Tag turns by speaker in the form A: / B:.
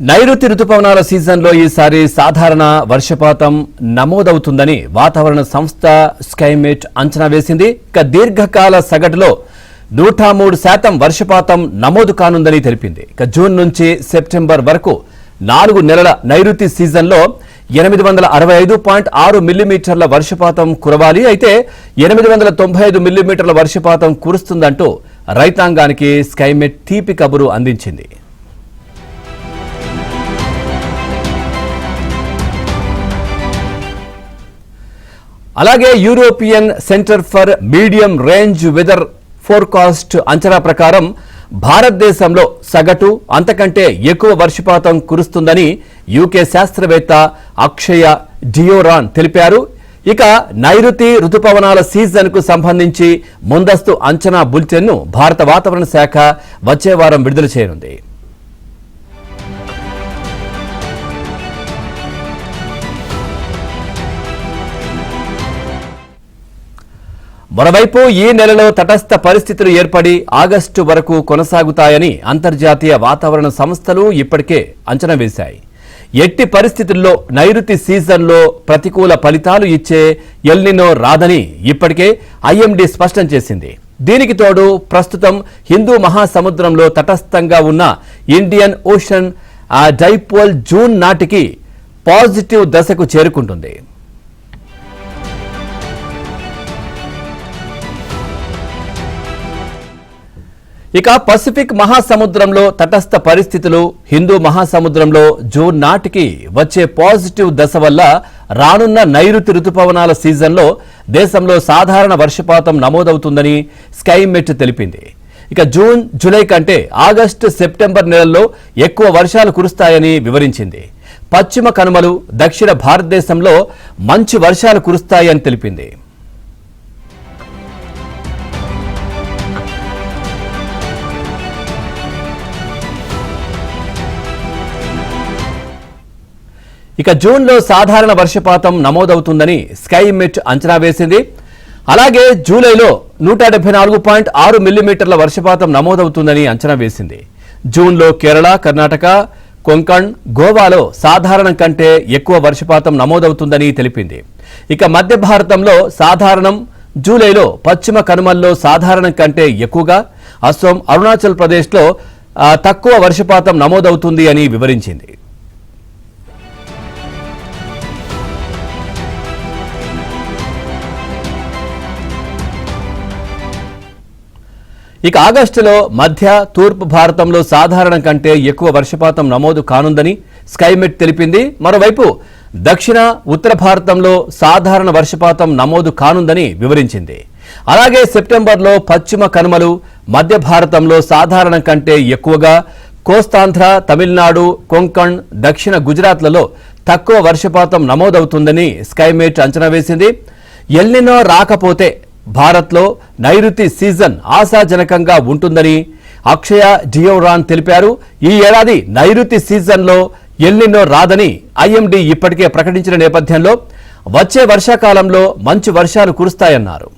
A: నైరుతి రుతుపవనాల సీజన్లో ఈసారి సాధారణ వర్షపాతం నమోదవుతుందని వాతావరణ సంస్థ స్కైమెట్ అంచనా వేసింది. ఇక దీర్ఘకాల సగటులో 103% వర్షపాతం నమోదు కానుందని తెలిపింది. ఇక జూన్ నుంచి సెప్టెంబర్ వరకు 4 నెలల నైరుతి సీజన్లో 865.6 మిల్లీమీటర్ల వర్షపాతం కురవాలి. అయితే 895 మిల్లీమీటర్ల వర్షపాతం కురుస్తుందంటూ రైతాంగానికి స్కైమెట్ తీపి కబురు అందించింది. అలాగే European centre for medium range weather forecast అంచనా ప్రకారం భారతదేశంలో సగటు అంతకంటే ఎక్కువ వర్షపాతం కురుస్తుందని యూకే శాస్త్రవేత్త అక్షయ డియోరాన్ తెలిపారు. ఇక నైరుతి రుతుపవనాల సీజన్కు సంబంధించి ముందస్తు అంచనా బులెటిన్ను భారత వాతావరణ శాఖ వచ్చే వారం విడుదల చేయనుంది. మరోవైపు ఈ నెలలో తటస్థ పరిస్థితులు ఏర్పడి ఆగస్టు వరకు కొనసాగుతాయని అంతర్జాతీయ వాతావరణ సంస్థలు ఇప్పటికే అంచనా వేశాయి. ఎట్టి పరిస్థితుల్లో నైరుతి సీజన్లో ప్రతికూల ఫలితాలు ఇచ్చే ఎల్నినో రాదని ఇప్పటికే ఐఎండీ స్పష్టం చేసింది. దీనికి తోడు ప్రస్తుతం హిందూ మహాసముద్రంలో తటస్థంగా ఉన్న ఇండియన్ ఓషన్ డైపోల్ జూన్ నాటికి పాజిటివ్ దశకు చేరుకుంటుంది. ఇక పసిఫిక్ మహాసముద్రంలో తటస్థ పరిస్థితులు హిందూ మహాసముద్రంలో జూన్ నాటికి వచ్చే పాజిటివ్ దశ వల్ల రానున్న నైరుతి రుతుపవనాల సీజన్లో దేశంలో సాధారణ వర్షపాతం నమోదవుతుందని స్కైమెట్ తెలిపింది. ఇక జూన్ జూలై కంటే ఆగస్టు సెప్టెంబర్ నెలల్లో ఎక్కువ వర్షాలు కురుస్తాయని వివరించింది. పశ్చిమ కనుమలు దక్షిణ భారతదేశంలో మంచి వర్షాలు కురుస్తాయని తెలిపింది. ఇక జూన్లో సాధారణ వర్షపాతం నమోదవుతుందని స్కైమెట్ అంచనా వేసింది. అలాగే జూలైలో 174.6 మిల్లీమీటర్ల వర్షపాతం నమోదవుతుందని అంచనా వేసింది. జూన్లో కేరళ, కర్ణాటక, కొంకణ్, గోవాలో సాధారణం కంటే ఎక్కువ వర్షపాతం నమోదవుతుందని తెలిపింది. ఇక మధ్య భారతంలో సాధారణం, జూలైలో పశ్చిమ కనుమల్లో సాధారణం కంటే ఎక్కువగా, అస్సాం, అరుణాచల్ ప్రదేశ్లో తక్కువ వర్షపాతం నమోదవుతుంది అని వివరించింది. ఇక ఆగస్టులో మధ్య తూర్పు భారతంలో సాధారణం కంటే ఎక్కువ వర్షపాతం నమోదు కానుందని స్కైమెట్ తెలిపింది. మరోవైపు దక్షిణ, ఉత్తర భారతంలో సాధారణ వర్షపాతం నమోదు కానుందని వివరించింది. అలాగే సెప్టెంబర్లో పశ్చిమ కనుమలు, మధ్య భారతంలో సాధారణం కంటే ఎక్కువగా, కోస్తాంధ్ర, తమిళనాడు, కొంకణ్, దక్షిణ గుజరాత్లలో తక్కువ వర్షపాతం నమోదవుతుందని స్కైమెట్ అంచనా వేసింది. ఎల్నినో రాకపోతే భారత్లో నైరుతి సీజన్ ఆశాజనకంగా ఉంటుందని అక్షయ డియోరాన్ తెలిపారు. ఈ ఏడాది నైరుతి సీజన్లో ఎల్నినో రాదని ఐఎండీ ఇప్పటికే ప్రకటించిన నేపథ్యంలో వచ్చే వర్షాకాలంలో మంచి వర్షాలు కురుస్తాయన్నారు.